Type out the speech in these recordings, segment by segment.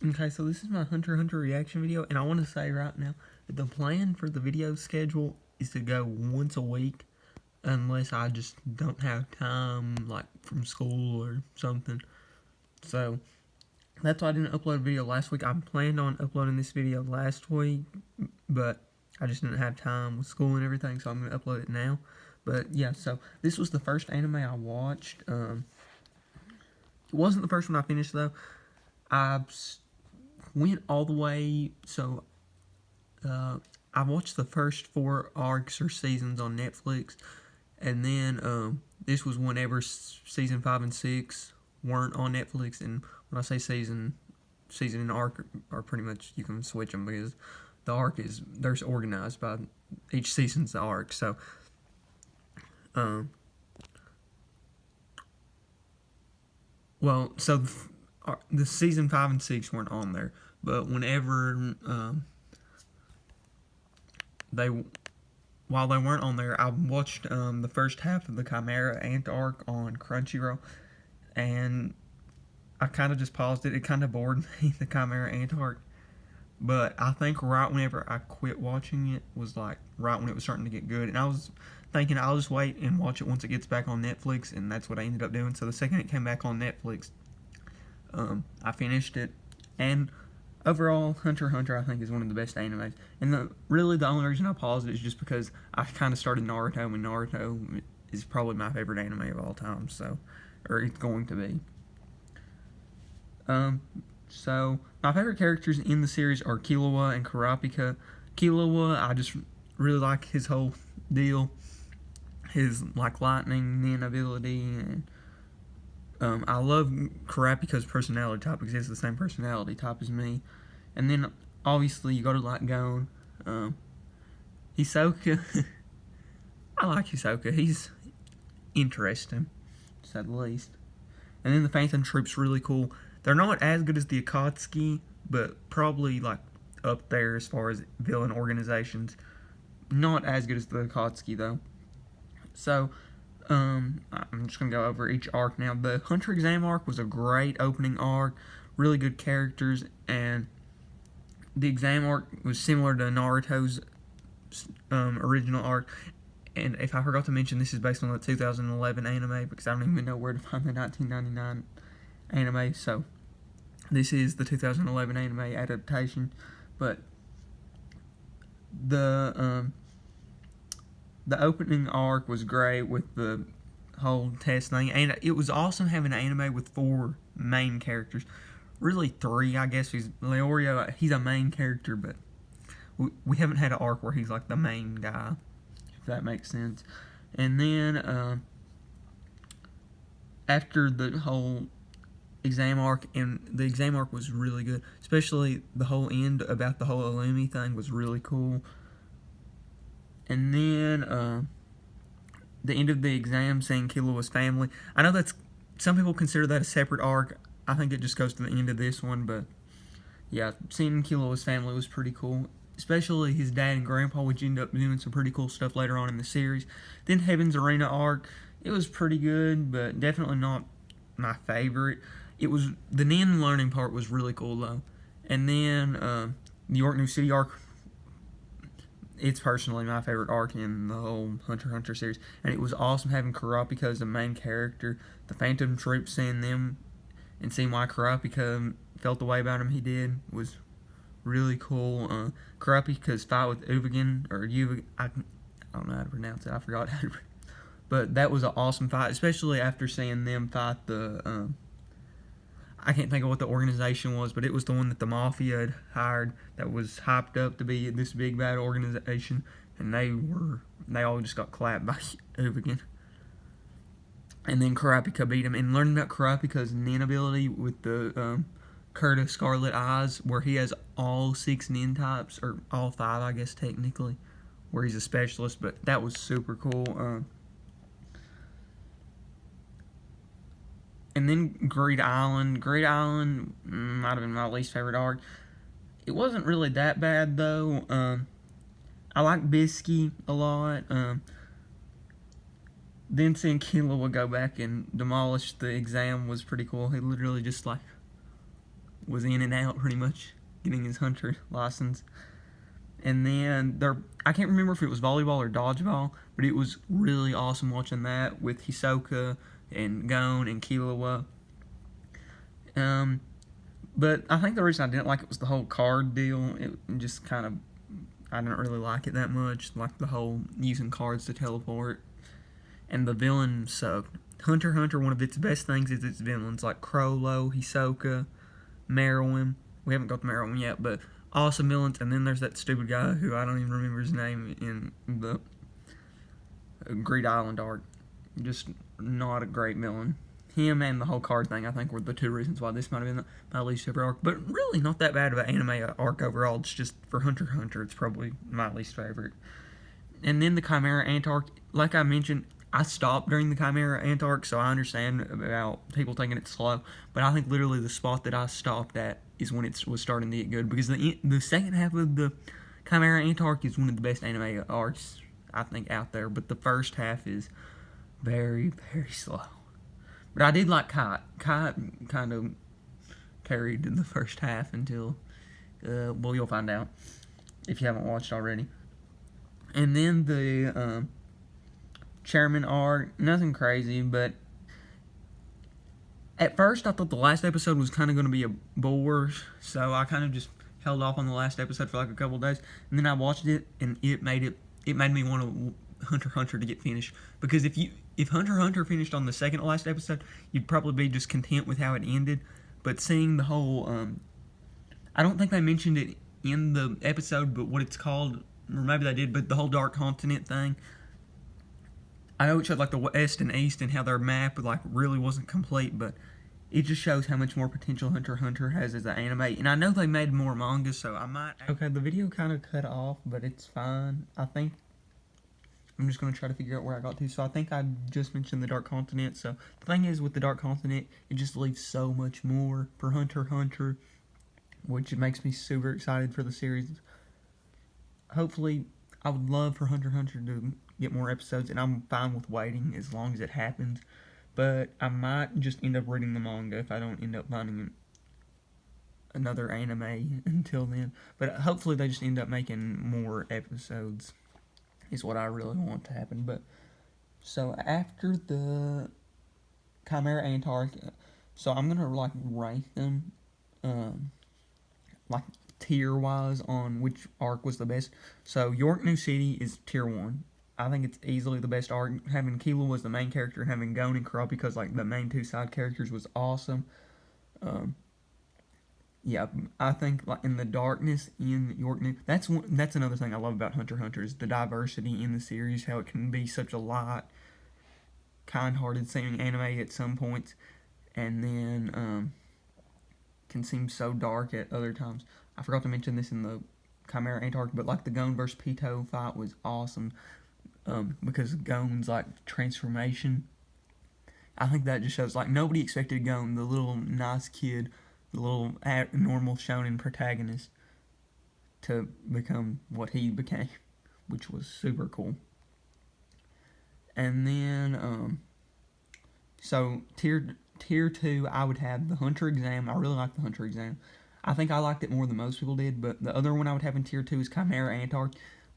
Okay, so this is my Hunter x Hunter reaction video, and I want to say right now that the plan for the video schedule is to go once a week, unless I just don't have time, like from school or something. So that's why I didn't upload a video last week. I planned on uploading this video last week, but I just didn't have time with school and everything, so I'm going to upload it now. But yeah, so this was the first anime I watched. It wasn't the first one I finished, though. I went all the way, so I watched the first 4 arcs or seasons on Netflix, and then this was whenever season 5 and 6 weren't on Netflix. And when I say season and arc are pretty much, you can switch them because the arc is, they're organized by each season's the arc. So so the season 5 and 6 weren't on there, but whenever while they weren't on there, I watched the first half of the Chimera Ant arc on Crunchyroll, and I kind of just paused it. It kind of bored me, the Chimera Ant arc. But I think right whenever I quit watching it was like right when it was starting to get good, and I was thinking I'll just wait and watch it once it gets back on Netflix, and that's what I ended up doing. So the second it came back on Netflix, I finished it, and overall, Hunter x Hunter I think is one of the best animes. And really the only reason I paused it is just because I kind of started Naruto, and Naruto is probably my favorite anime of all time. So, or it's going to be. So my favorite characters in the series are Killua and Kurapika. Killua, I just really like his whole deal, his like lightning nin ability, and I love Kurapika's personality type because he has the same personality type as me. And then obviously you go to like Gon, Hisoka. I like Hisoka. He's interesting, to say the least. And then the Phantom Troop's really cool. They're not as good as the Akatsuki, but probably like up there as far as villain organizations. Not as good as the Akatsuki though. So I'm just gonna go over each arc now. The Hunter exam arc was a great opening arc, really good characters, and the exam arc was similar to Naruto's original arc. And if I forgot to mention, this is based on the 2011 anime because I don't even know where to find the 1999 anime. So this is the 2011 anime adaptation. But the opening arc was great with the whole test thing, and it was awesome having an anime with 4 main characters. Really 3, I guess. Leorio, he's a main character, but we haven't had an arc where he's like the main guy, if that makes sense. And then after the whole exam arc, and the exam arc was really good, especially the whole end about the whole Illumi thing was really cool. And then the end of the exam, seeing Killua's family. I know that's, some people consider that a separate arc. I think it just goes to the end of this one, but yeah, seeing Killua's family was pretty cool, especially his dad and grandpa, which ended up doing some pretty cool stuff later on in the series. Then Heaven's Arena arc, it was pretty good, but definitely not my favorite. It was, the Nin learning part was really cool though. And then the York New City arc, it's personally my favorite arc in the whole Hunter x Hunter series, and it was awesome having Kurapika as the main character. The Phantom Troop, seeing them and seeing why Kurapika felt the way about him he did was really cool. Kurapika's fight with Uvigin, or Uvigin, I don't know how to pronounce it, I forgot how to, but that was an awesome fight, especially after seeing them fight the I can't think of what the organization was, but it was the one that the Mafia had hired that was hyped up to be this big bad organization, and they all just got clapped by Uvigin. And then Kurapika beat him, and learning about Kurapika's nin ability with the Curtis Scarlet Eyes, where he has all 6 nin types, or all 5 I guess technically, where he's a specialist, but that was super cool. And then Greed Island. Greed Island might have been my least favorite arc. It wasn't really that bad, though. I like Bisky a lot. Then seeing Killua go back and demolish the exam was pretty cool. He literally just, like, was in and out pretty much, getting his hunter license. And then I can't remember if it was volleyball or dodgeball, but it was really awesome watching that with Hisoka and Gon and Killua. But I think the reason I didn't like it was the whole card deal. It just kind of, I didn't really like it that much, like the whole using cards to teleport. And the villain sucked. Hunter x Hunter, one of its best things is its villains, like Crollo, Hisoka, Meruem. We haven't got the Meruem yet, but awesome villains. And then there's that stupid guy who I don't even remember his name in the Greed Island arc. Just not a great villain. Him and the whole card thing, I think, were the two reasons why this might have been my least favorite arc. But really not that bad of an anime arc overall. It's just for Hunter x Hunter, it's probably my least favorite. And then the Chimera Ant arc, like I mentioned, I stopped during the Chimera Ant arc, so I understand about people taking it slow. But I think literally the spot that I stopped at is when it was starting to get good. Because the second half of the Chimera Ant arc is one of the best anime arcs, I think, out there. But the first half is very, very slow. But I did like Kite. Kite kind of carried the first half until, well, you'll find out if you haven't watched already. And then the Chairman arc, nothing crazy, but at first I thought the last episode was kind of going to be a bore, so I kind of just held off on the last episode for like a couple of days, and then I watched it, and it made me want Hunter x Hunter to get finished, because if Hunter x Hunter finished on the second to last episode, you'd probably be just content with how it ended, but seeing the whole, I don't think they mentioned it in the episode, but what it's called, or maybe they did, but the whole Dark Continent thing, I know it showed like the West and East and how their map like really wasn't complete, but it just shows how much more potential Hunter x Hunter has as an anime. And I know they made more manga, so I might... Okay, the video kind of cut off, but it's fine. I think I'm just going to try to figure out where I got to. So I think I just mentioned the Dark Continent. So the thing is, with the Dark Continent, it just leaves so much more for Hunter x Hunter, which makes me super excited for the series. Hopefully, I would love for Hunter x Hunter to get more episodes, and I'm fine with waiting as long as it happens. But I might just end up reading the manga if I don't end up finding another anime until then. But hopefully they just end up making more episodes is what I really want to happen. But so after the Chimera Ant arc, so I'm gonna like rank them like tier wise on which arc was the best. So York New City is tier 1. I think it's easily the best arc. Having Killua was the main character, and having Gon and Kurapika because like the main two side characters was awesome. Yeah, I think like in the darkness in York New, that's another thing I love about Hunter x Hunter is the diversity in the series, how it can be such a light, kind-hearted seeming anime at some points, and then can seem so dark at other times. I forgot to mention this in the Chimera Ant arc, but like the Gon vs. Pito fight was awesome. Because Gon's like transformation, I think that just shows like nobody expected Gon, the little nice kid, the little normal shonen protagonist, to become what he became, which was super cool. And then so tier 2, I would have the Hunter exam. I really like the Hunter exam. I think I liked it more than most people did, but the other one I would have in tier 2 is Chimera Ant arc.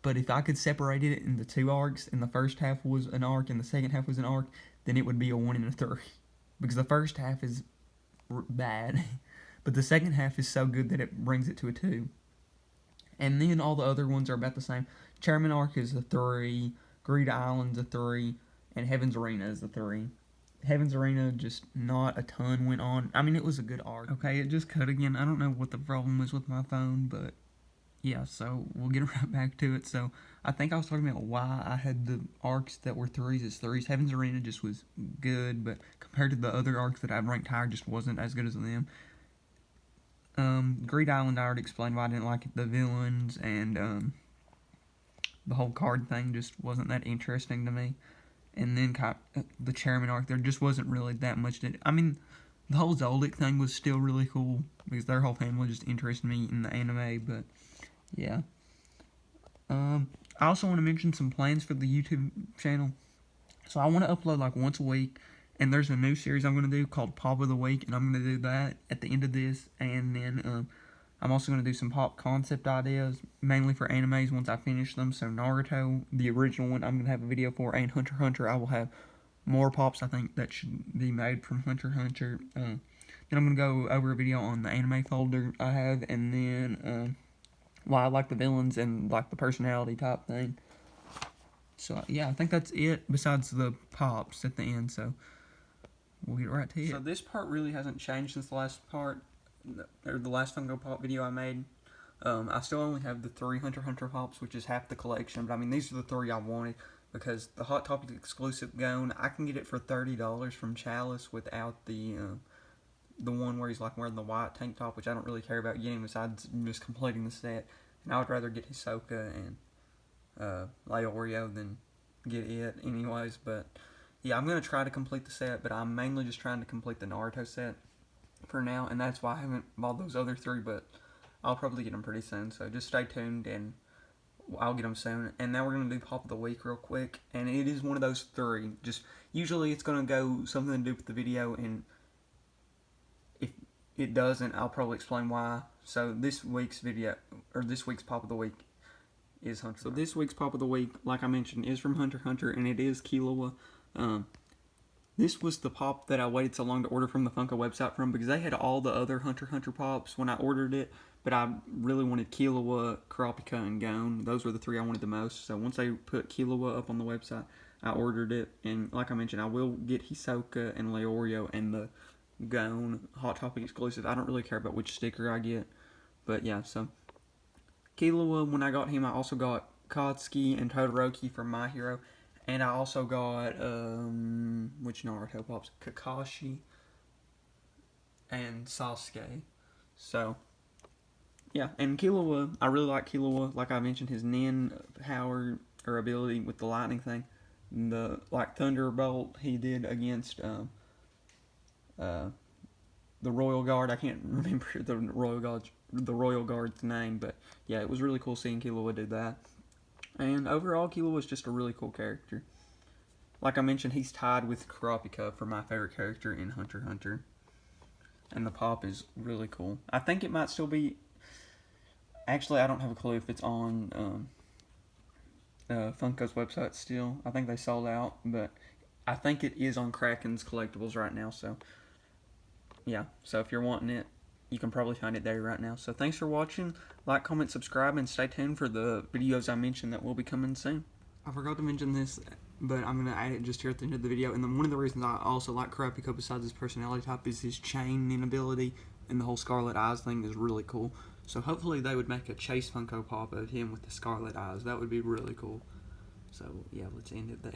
But if I could separate it into 2 arcs, and the first half was an arc and the second half was an arc, then it would be a 1 and a 3. Because the first half is bad, but the second half is so good that it brings it to a 2. And then all the other ones are about the same. Chairman arc is a 3, Greed Island's a 3, and Heaven's Arena is a 3. Heaven's Arena, just not a ton went on. I mean, it was a good arc. Okay, it just cut again. I don't know what the problem was with my phone, but... yeah, so we'll get right back to it. So I think I was talking about why I had the arcs that were 3s as 3s. Heaven's Arena just was good, but compared to the other arcs that I've ranked higher, just wasn't as good as them. Greed Island, I already explained why I didn't like it. The villains and the whole card thing just wasn't that interesting to me. And then the Chairman arc, there just wasn't really that much to it. I mean, the whole Zoldyck thing was still really cool because their whole family just interested me in the anime, but... yeah. I also want to mention some plans for the YouTube channel. So I want to upload like once a week, And there's a new series I'm going to do called Pop of the Week, and I'm going to do that at the end of this. And then I'm also going to do some pop concept ideas, mainly for animes once I finish them. So Naruto, the original one, I'm going to have a video for, and Hunter x Hunter, I will have more pops I think that should be made from Hunter x Hunter. Then I'm going to go over a video on the anime folder I have, and then why I like the villains and like the personality type thing. So yeah, I think that's it besides the pops at the end, so we'll get right to it. So this part really hasn't changed since the last part, or the last Funko Pop video I made. I still only have the 3 Hunter x Hunter Pops, which is half the collection, but I mean, these are the 3 I wanted, because the Hot Topic exclusive Gon, I can get it for $30 from Chalice without the one where he's like wearing the white tank top, which I don't really care about getting besides just completing the set. And I would rather get Hisoka and Leorio than get it anyways, but yeah, I'm going to try to complete the set, but I'm mainly just trying to complete the Naruto set for now, and that's why I haven't bought those other 3, but I'll probably get them pretty soon, so just stay tuned, and I'll get them soon. And now we're going to do Pop of the Week real quick, and it is one of those 3. Just usually it's going to go something to do with the video, and if it doesn't, I'll probably explain why. So this week's video, or this week's Pop of the Week, is Hunter. So this week's Pop of the Week, like I mentioned, is from Hunter x Hunter, and it is Killua. This was the pop that I waited so long to order from the Funko website from, because they had all the other Hunter x Hunter pops when I ordered it, but I really wanted Killua, Kurapika, and Gon. Those were the 3 I wanted the most, so once they put Killua up on the website, I ordered it, and like I mentioned, I will get Hisoka and Leorio and the Gon Hot Topic exclusive. I don't really care about which sticker I get, but yeah, so Killua, when I got him, I also got Katsuki and Todoroki from My Hero, and I also got, which Naruto pops? Kakashi and Sasuke. So, yeah, and Killua, I really like Killua. Like I mentioned, his Nin power or ability with the lightning thing, the like Thunderbolt he did against the Royal Guard. I can't remember the Royal Guard's name, but yeah, it was really cool seeing Killua do that. And overall, Killua is just a really cool character. Like I mentioned, he's tied with Kurapika for my favorite character in Hunter x Hunter. And the pop is really cool. I think it might still be... Actually, I don't have a clue if it's on Funko's website still. I think they sold out, but I think it is on Kraken's Collectibles right now, so... Yeah, so if you're wanting it, you can probably find it there right now. So thanks for watching. Like, comment, subscribe, and stay tuned for the videos I mentioned that will be coming soon. I forgot to mention this, but I'm going to add it just here at the end of the video. And then one of the reasons I also like Kurapika besides his personality type is his chaining ability, and the whole Scarlet Eyes thing is really cool. So hopefully they would make a Chase Funko Pop of him with the Scarlet Eyes. That would be really cool. So yeah, let's end it there.